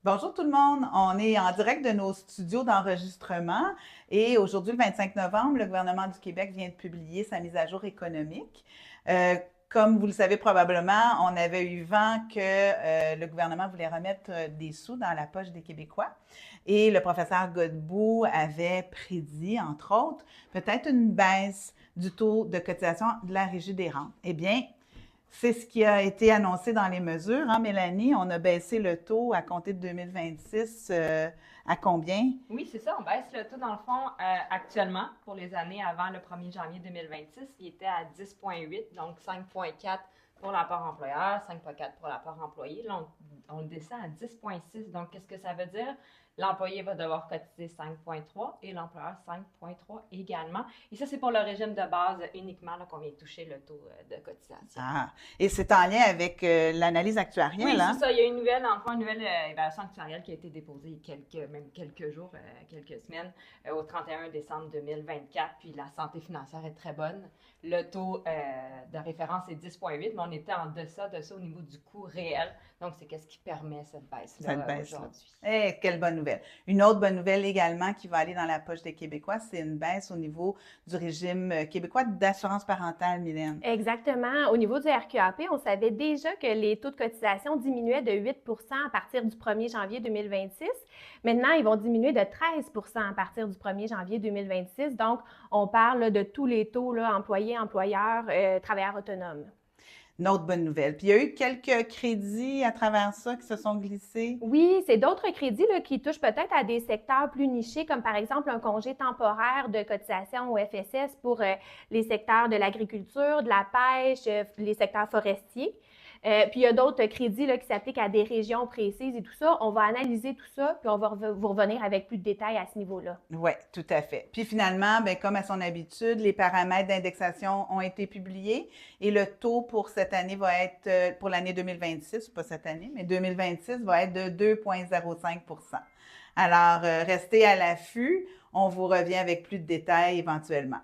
Bonjour tout le monde, on est en direct de nos studios d'enregistrement et aujourd'hui, le 25 novembre, le gouvernement du Québec vient de publier sa mise à jour économique. Euh, Comme vous le savez probablement, on avait eu vent que le gouvernement voulait remettre des sous dans la poche des Québécois et le professeur Godbout avait prédit, entre autres, peut-être une baisse du taux de cotisation de la Régie des rentes. Eh bien, c'est ce qui a été annoncé dans les mesures, hein, Mélanie? On a baissé le taux à compter de 2026 à combien? Oui, c'est ça. On baisse le taux, dans le fond, actuellement, pour les années avant le 1er janvier 2026, il était à 10,8, donc 5,4 pour l'apport employeur, 5,4 pour l'apport employé. Là, on le descend à 10,6. Donc, qu'est-ce que ça veut dire? L'employé va devoir cotiser 5,3 et l'employeur 5,3 également. Et ça, c'est pour le régime de base uniquement qu'on vient toucher le taux de cotisation. Ah, et c'est en lien avec l'analyse actuarielle, Oui, hein? c'est ça. Il y a une nouvelle, enfin, une nouvelle évaluation actuarielle qui a été déposée il y a même quelques jours, quelques semaines, au 31 décembre 2024. Puis la santé financière est très bonne. Le taux de référence est 10,8, mais on était en deçà de ça au niveau du coût réel. Donc, c'est qu'est-ce qui permet cette baisse-là aujourd'hui. Eh, quelle bonne nouvelle. Une autre bonne nouvelle également qui va aller dans la poche des Québécois, c'est une baisse au niveau du régime québécois d'assurance parentale, Mylène. Exactement. Au niveau du RQAP, on savait déjà que les taux de cotisation diminuaient de 8 à partir du 1er janvier 2026. Maintenant, ils vont diminuer de 13 à partir du 1er janvier 2026. Donc, on parle de tous les taux, là, employés, employeurs, travailleurs autonomes. Une autre bonne nouvelle. Puis il y a eu quelques crédits à travers ça qui se sont glissés. Oui, c'est d'autres crédits là, qui touchent peut-être à des secteurs plus nichés, comme par exemple un congé temporaire de cotisation au FSS pour les secteurs de l'agriculture, de la pêche, les secteurs forestiers. Puis il y a d'autres crédits là, qui s'appliquent à des régions précises et tout ça. On va analyser tout ça, puis on va vous revenir avec plus de détails à ce niveau-là. Oui, tout à fait. Puis finalement, ben, comme à son habitude, les paramètres d'indexation ont été publiés et le taux pour cette année va être, pour l'année 2026, pas cette année, mais 2026 va être de 2,05 Alors, restez à l'affût. On vous revient avec plus de détails éventuellement.